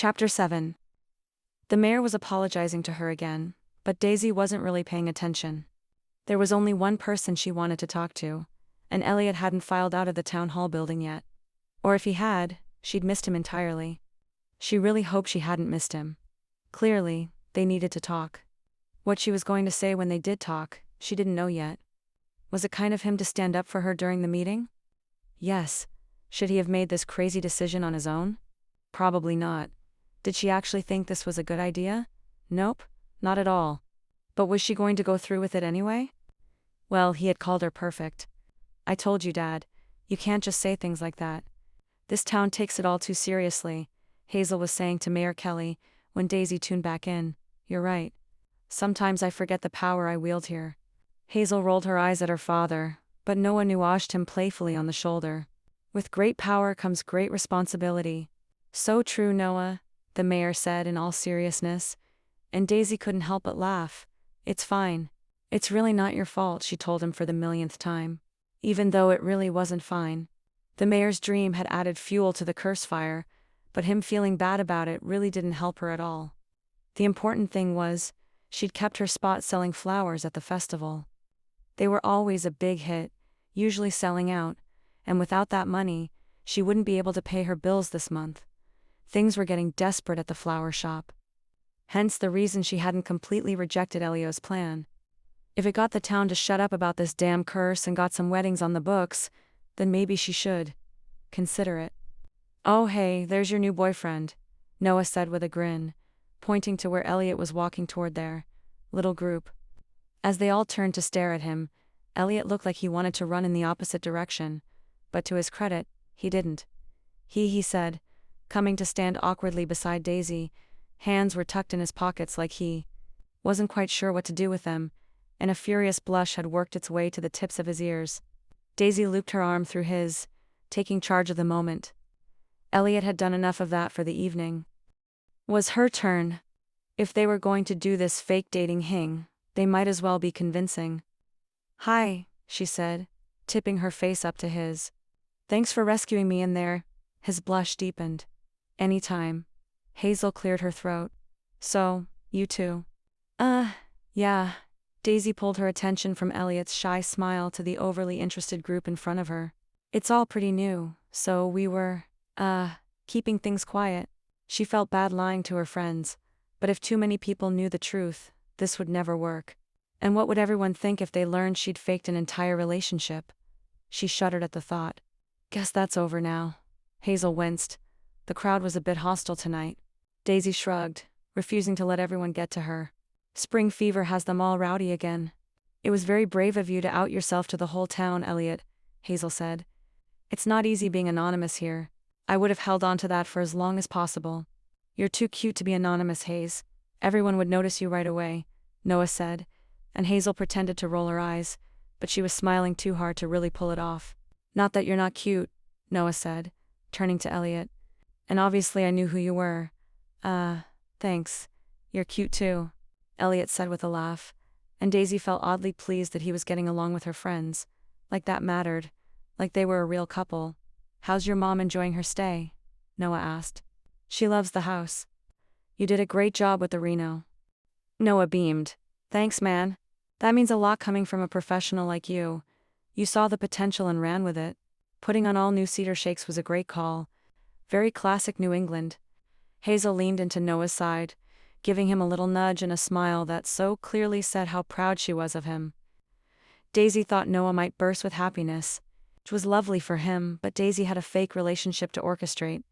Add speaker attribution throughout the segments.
Speaker 1: Chapter 7. The mayor was apologizing to her again, but Daisy wasn't really paying attention. There was only one person she wanted to talk to, and Elliot hadn't filed out of the town hall building yet. Or if he had, she'd missed him entirely. She really hoped she hadn't missed him. Clearly, they needed to talk. What she was going to say when they did talk, she didn't know yet. Was it kind of him to stand up for her during the meeting? Yes. Should he have made this crazy decision on his own? Probably not. Did she actually think this was a good idea? Nope, not at all. But was she going to go through with it anyway? Well, he had called her perfect. I told you, Dad. You can't just say things like that. This town takes it all too seriously, Hazel was saying to Mayor Kelly when Daisy tuned back in. You're right. Sometimes I forget the power I wield here. Hazel rolled her eyes at her father, but Noah nudged him playfully on the shoulder. With great power comes great responsibility. So true, Noah, the mayor said in all seriousness, and Daisy couldn't help but laugh. It's fine. It's really not your fault, she told him for the millionth time. Even though it really wasn't fine. The mayor's dream had added fuel to the curse fire, but him feeling bad about it really didn't help her at all. The important thing was, she'd kept her spot selling flowers at the festival. They were always a big hit, usually selling out, and without that money, she wouldn't be able to pay her bills this month. Things were getting desperate at the flower shop. Hence the reason she hadn't completely rejected Elio's plan. If it got the town to shut up about this damn curse and got some weddings on the books, then maybe she should consider it. Oh hey, there's your new boyfriend, Noah said with a grin, pointing to where Elliot was walking toward their little group. As they all turned to stare at him, Elliot looked like he wanted to run in the opposite direction, but to his credit, he didn't. He said, coming to stand awkwardly beside Daisy. Hands were tucked in his pockets like he wasn't quite sure what to do with them, and a furious blush had worked its way to the tips of his ears. Daisy looped her arm through his, taking charge of the moment. Elliot had done enough of that for the evening. Was her turn. If they were going to do this fake dating hing, they might as well be convincing. Hi, she said, tipping her face up to his. Thanks for rescuing me in there. His blush deepened. Anytime. Hazel cleared her throat. So, you two? Yeah. Daisy pulled her attention from Elliot's shy smile to the overly interested group in front of her. It's all pretty new, so we were, keeping things quiet. She felt bad lying to her friends, but if too many people knew the truth, this would never work. And what would everyone think if they learned she'd faked an entire relationship? She shuddered at the thought. Guess that's over now. Hazel winced. The crowd was a bit hostile tonight. Daisy shrugged, refusing to let everyone get to her. Spring fever has them all rowdy again. It was very brave of you to out yourself to the whole town, Elliot, Hazel said. It's not easy being anonymous here. I would have held on to that for as long as possible. You're too cute to be anonymous, Hayes. Everyone would notice you right away, Noah said, and Hazel pretended to roll her eyes, but she was smiling too hard to really pull it off. Not that you're not cute, Noah said, turning to Elliot. And obviously I knew who you were. Thanks. You're cute too, Elliot said with a laugh, and Daisy felt oddly pleased that he was getting along with her friends. Like that mattered. Like they were a real couple. How's your mom enjoying her stay? Noah asked. She loves the house. You did a great job with the Reno. Noah beamed. Thanks, man. That means a lot coming from a professional like you. You saw the potential and ran with it. Putting on all new cedar shakes was a great call. Very classic New England. Hazel leaned into Noah's side, giving him a little nudge and a smile that so clearly said how proud she was of him. Daisy thought Noah might burst with happiness. It was lovely for him, but Daisy had a fake relationship to orchestrate.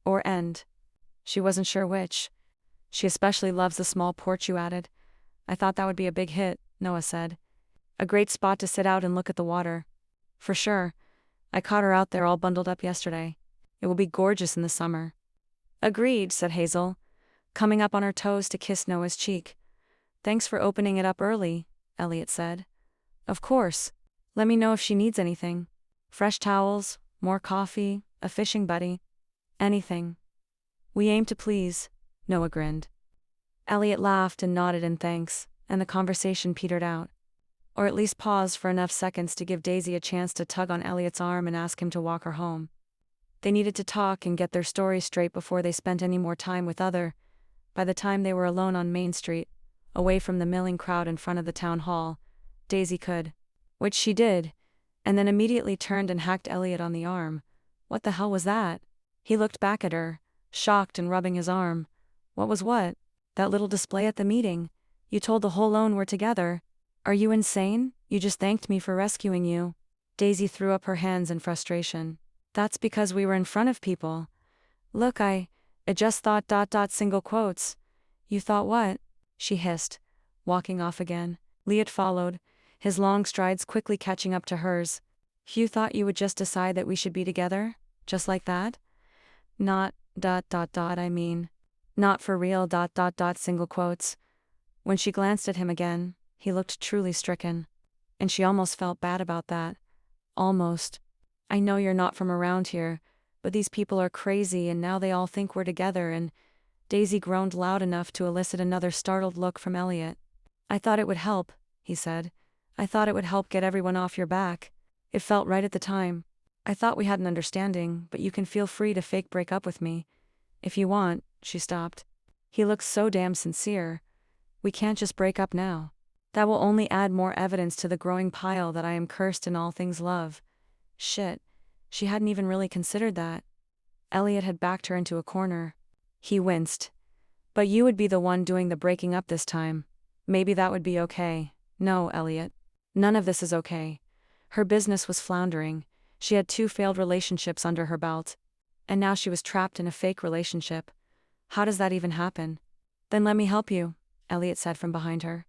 Speaker 1: Or end. She wasn't sure which. She especially loves the small porch you added. I thought that would be a big hit, Noah said. A great spot to sit out and look at the water. For sure. I caught her out there all bundled up yesterday. It will be gorgeous in the summer. Agreed, said Hazel, coming up on her toes to kiss Noah's cheek. Thanks for opening it up early, Elliot said. Of course. Let me know if she needs anything. Fresh towels, more coffee, a fishing buddy. Anything. We aim to please, Noah grinned. Elliot laughed and nodded in thanks, and the conversation petered out. Or at least paused for enough seconds to give Daisy a chance to tug on Elliot's arm and ask him to walk her home. They needed to talk and get their story straight before they spent any more time with other. By the time they were alone on Main Street, away from the milling crowd in front of the town hall, Daisy could. Which she did, and then immediately turned and hacked Elliot on the arm. What the hell was that? He looked back at her, shocked and rubbing his arm. What was what? That little display at the meeting. You told the whole loan we're together. Are you insane? You just thanked me for rescuing you. Daisy threw up her hands in frustration. That's because we were in front of people. Look, I just thought ... single quotes. You thought what? She hissed, walking off again. Elliot followed, his long strides quickly catching up to hers. You thought you would just decide that we should be together? Just like that? Not ... I mean. Not for real ... single quotes. When she glanced at him again, he looked truly stricken. And she almost felt bad about that. Almost. I know you're not from around here, but these people are crazy and now they all think we're together and… Daisy groaned loud enough to elicit another startled look from Elliot. I thought it would help, he said. I thought it would help get everyone off your back. It felt right at the time. I thought we had an understanding, but you can feel free to fake break up with me. If you want. She stopped. He looks so damn sincere. We can't just break up now. That will only add more evidence to the growing pile that I am cursed in all things love. Shit. She hadn't even really considered that. Elliot had backed her into a corner. He winced. But you would be the one doing the breaking up this time. Maybe that would be okay. No, Elliot. None of this is okay. Her business was floundering. She had 2 failed relationships under her belt. And now she was trapped in a fake relationship. How does that even happen? Then let me help you, Elliot said from behind her.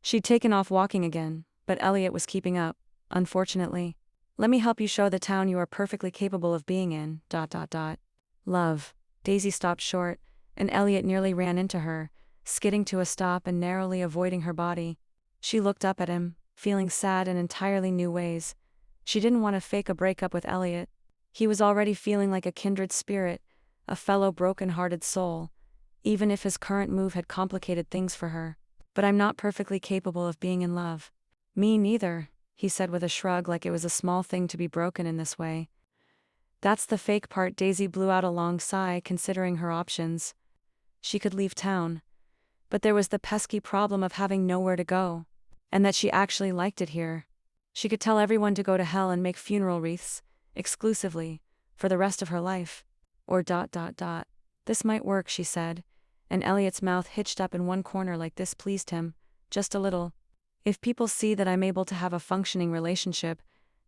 Speaker 1: She'd taken off walking again, but Elliot was keeping up, unfortunately. Let me help you show the town you are perfectly capable of being in ... Love. Daisy stopped short, and Elliot nearly ran into her, skidding to a stop and narrowly avoiding her body. She looked up at him, feeling sad in entirely new ways. She didn't want to fake a breakup with Elliot. He was already feeling like a kindred spirit, a fellow broken-hearted soul, even if his current move had complicated things for her. But I'm not perfectly capable of being in love. Me neither, he said with a shrug, like it was a small thing to be broken in this way. That's the fake part. Daisy blew out a long sigh, considering her options. She could leave town. But there was the pesky problem of having nowhere to go. And that she actually liked it here. She could tell everyone to go to hell and make funeral wreaths, exclusively, for the rest of her life. Or ... This might work, she said, and Elliot's mouth hitched up in one corner like this pleased him, just a little. If people see that I'm able to have a functioning relationship,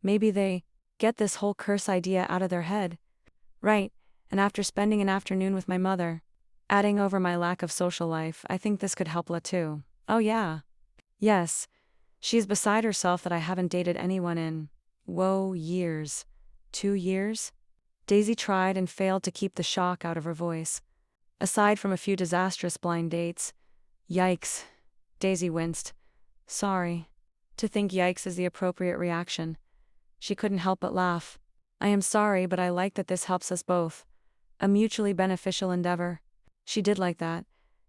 Speaker 1: maybe they get this whole curse idea out of their head. Right, and after spending an afternoon with my mother, adding over my lack of social life, I think this could help La too. Oh yeah. Yes. She's beside herself that I haven't dated anyone in, years. 2 years? Daisy tried and failed to keep the shock out of her voice. Aside from a few disastrous blind dates. Yikes. Daisy winced. Sorry. To think yikes is the appropriate reaction. She couldn't help but laugh. I am sorry, but I like that this helps us both. A mutually beneficial endeavor. She did like that.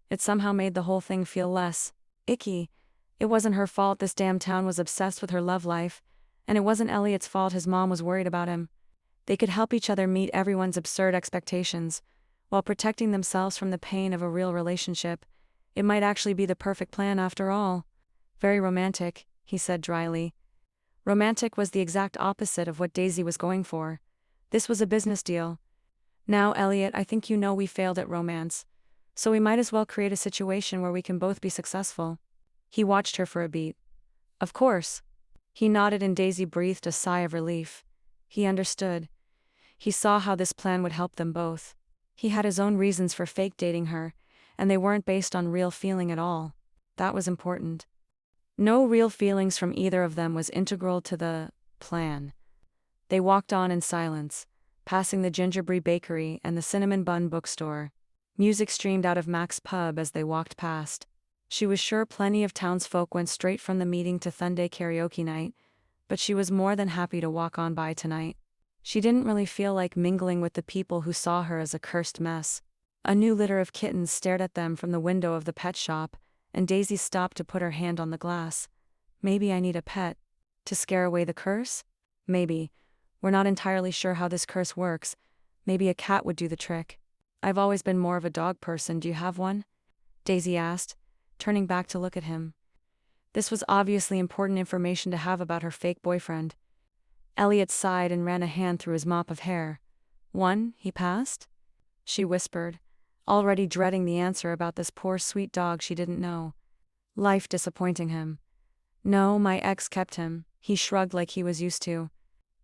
Speaker 1: It somehow made the whole thing feel less icky. It wasn't her fault this damn town was obsessed with her love life, and it wasn't Elliot's fault his mom was worried about him. They could help each other meet everyone's absurd expectations, while protecting themselves from the pain of a real relationship. It might actually be the perfect plan after all. Very romantic, he said dryly. Romantic was the exact opposite of what Daisy was going for. This was a business deal. Now, Elliot, I think you know we failed at romance, so we might as well create a situation where we can both be successful. He watched her for a beat. Of course. He nodded and Daisy breathed a sigh of relief. He understood. He saw how this plan would help them both. He had his own reasons for fake dating her, and they weren't based on real feeling at all. That was important. No real feelings from either of them was integral to the plan. They walked on in silence, passing the Gingerbread Bakery and the Cinnamon Bun Bookstore. Music streamed out of Mac's pub as they walked past. She was sure plenty of townsfolk went straight from the meeting to Sunday karaoke night, but she was more than happy to walk on by tonight. She didn't really feel like mingling with the people who saw her as a cursed mess. A new litter of kittens stared at them from the window of the pet shop, and Daisy stopped to put her hand on the glass. Maybe I need a pet. To scare away the curse? Maybe. We're not entirely sure how this curse works, Maybe a cat would do the trick. I've always been more of a dog person, do you have one? Daisy asked, turning back to look at him. This was obviously important information to have about her fake boyfriend. Elliot sighed and ran a hand through his mop of hair. One, he passed? She whispered, already dreading the answer about this poor sweet dog she didn't know. Life disappointing him. No, my ex kept him, he shrugged like he was used to.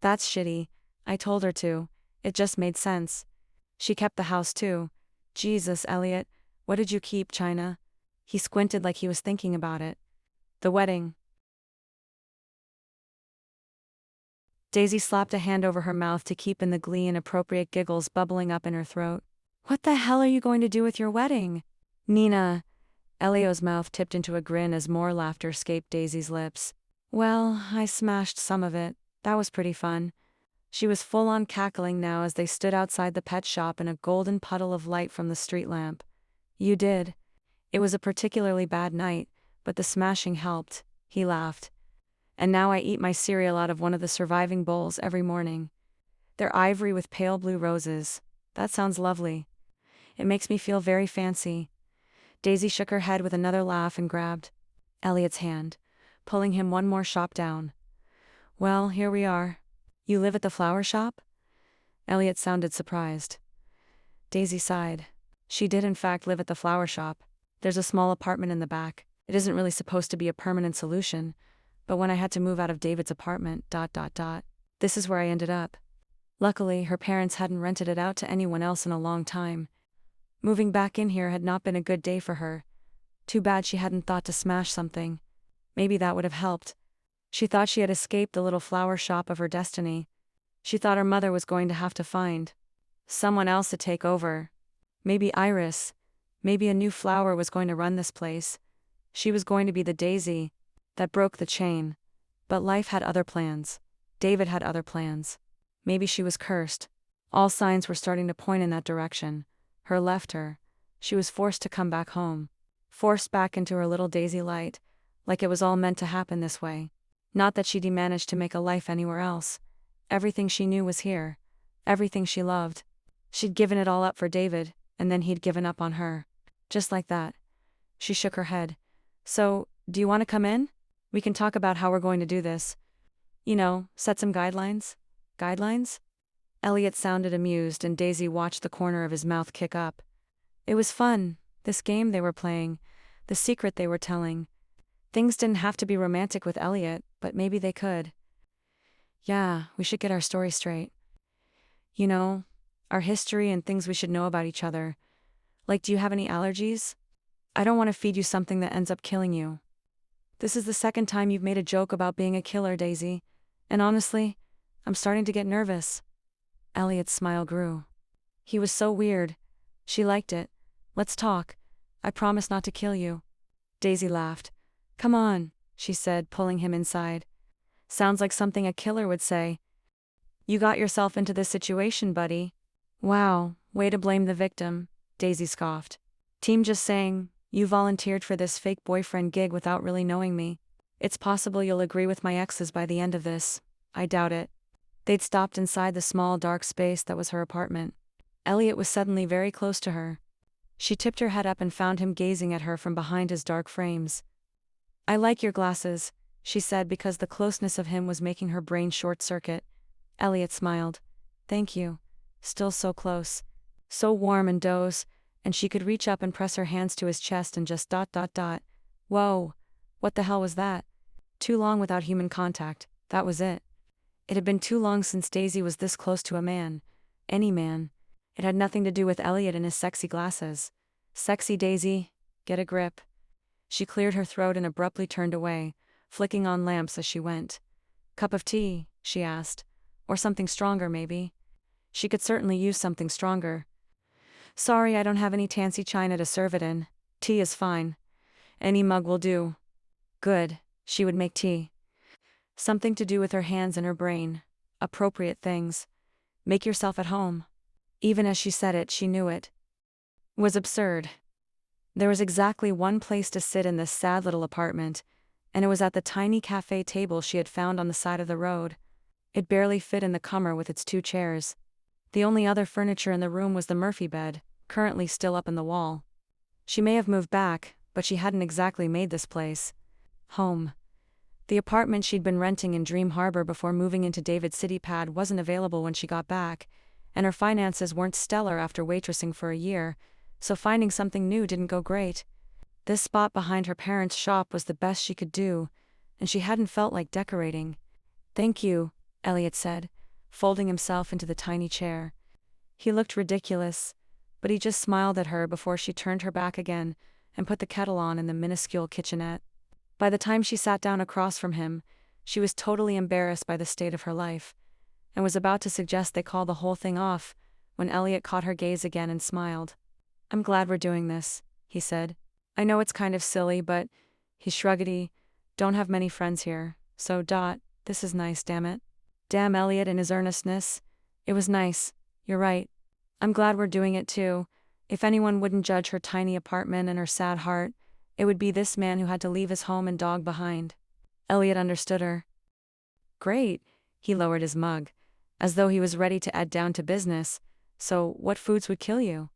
Speaker 1: That's shitty, I told her to, it just made sense. She kept the house too. Jesus, Elliot, what did you keep, China? He squinted like he was thinking about it. The wedding. Daisy slapped a hand over her mouth to keep in the glee and appropriate giggles bubbling up in her throat. What the hell are you going to do with your wedding? Nina. Elio's mouth tipped into a grin as more laughter escaped Daisy's lips. Well, I smashed some of it. That was pretty fun. She was full-on cackling now as they stood outside the pet shop in a golden puddle of light from the street lamp. You did. It was a particularly bad night, but the smashing helped, he laughed. And now I eat my cereal out of one of the surviving bowls every morning. They're ivory with pale blue roses. That sounds lovely. It makes me feel very fancy. Daisy shook her head with another laugh and grabbed Elliot's hand, pulling him one more shop down. Well, here we are. You live at the flower shop? Elliot sounded surprised. Daisy sighed. She did in fact live at the flower shop. There's a small apartment in the back. It isn't really supposed to be a permanent solution, but when I had to move out of David's apartment, this is where I ended up. Luckily, her parents hadn't rented it out to anyone else in a long time. Moving back in here had not been a good day for her. Too bad she hadn't thought to smash something. Maybe that would have helped. She thought she had escaped the little flower shop of her destiny. She thought her mother was going to have to find someone else to take over. Maybe Iris. Maybe a new flower was going to run this place. She was going to be the Daisy that broke the chain. But life had other plans. David had other plans. Maybe she was cursed. All signs were starting to point in that direction. Her left her. She was forced to come back home. Forced back into her little Daisy light, like it was all meant to happen this way. Not that she'd managed to make a life anywhere else. Everything she knew was here. Everything she loved. She'd given it all up for David, and then he'd given up on her. Just like that. She shook her head. So, do you want to come in? We can talk about how we're going to do this. You know, set some guidelines? Guidelines? Elliot sounded amused and Daisy watched the corner of his mouth kick up. It was fun, this game they were playing, the secret they were telling. Things didn't have to be romantic with Elliot, but maybe they could. Yeah, we should get our story straight. You know, our history and things we should know about each other. Like, do you have any allergies? I don't want to feed you something that ends up killing you. This is the second time you've made a joke about being a killer, Daisy. And honestly, I'm starting to get nervous. Elliot's smile grew. He was so weird. She liked it. Let's talk. I promise not to kill you. Daisy laughed. Come on, she said, pulling him inside. Sounds like something a killer would say. You got yourself into this situation, buddy. Wow, way to blame the victim, Daisy scoffed. Team just saying, you volunteered for this fake boyfriend gig without really knowing me. It's possible you'll agree with my exes by the end of this. I doubt it. They'd stopped inside the small dark space that was her apartment. Elliot was suddenly very close to her. She tipped her head up and found him gazing at her from behind his dark frames. I like your glasses, she said because the closeness of him was making her brain short-circuit. Elliot smiled. Thank you. Still so close. So warm and doze, and she could reach up and press her hands to his chest and just ... Whoa. What the hell was that? Too long without human contact, that was it. It had been too long since Daisy was this close to a man. Any man. It had nothing to do with Elliot and his sexy glasses. Sexy Daisy, get a grip. She cleared her throat and abruptly turned away, flicking on lamps as she went. Cup of tea, she asked. Or something stronger, maybe. She could certainly use something stronger. Sorry, I don't have any tansy china to serve it in. Tea is fine. Any mug will do. Good, she would make tea. Something to do with her hands and her brain. Appropriate things. Make yourself at home. Even as she said it, she knew it was absurd. There was exactly one place to sit in this sad little apartment, and it was at the tiny cafe table she had found on the side of the road. It barely fit in the comer with its 2 chairs. The only other furniture in the room was the Murphy bed, currently still up in the wall. She may have moved back, but she hadn't exactly made this place home. The apartment she'd been renting in Dream Harbor before moving into David City Pad wasn't available when she got back, and her finances weren't stellar after waitressing for a year, so finding something new didn't go great. This spot behind her parents' shop was the best she could do, and she hadn't felt like decorating. "Thank you," Elliot said, folding himself into the tiny chair. He looked ridiculous, but he just smiled at her before she turned her back again and put the kettle on in the minuscule kitchenette. By the time she sat down across from him, she was totally embarrassed by the state of her life, and was about to suggest they call the whole thing off, when Elliot caught her gaze again and smiled. "I'm glad we're doing this," he said. "I know it's kind of silly, but," he shrugged, "don't have many friends here, so this is nice, damn it." Damn Elliot in his earnestness. It was nice, you're right. I'm glad we're doing it too. If anyone wouldn't judge her tiny apartment and her sad heart, it would be this man who had to leave his home and dog behind. Elliot understood her. "Great," he lowered his mug, as though he was ready to add down to business. "So, what foods would kill you?"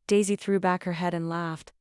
Speaker 1: Daisy threw back her head and laughed.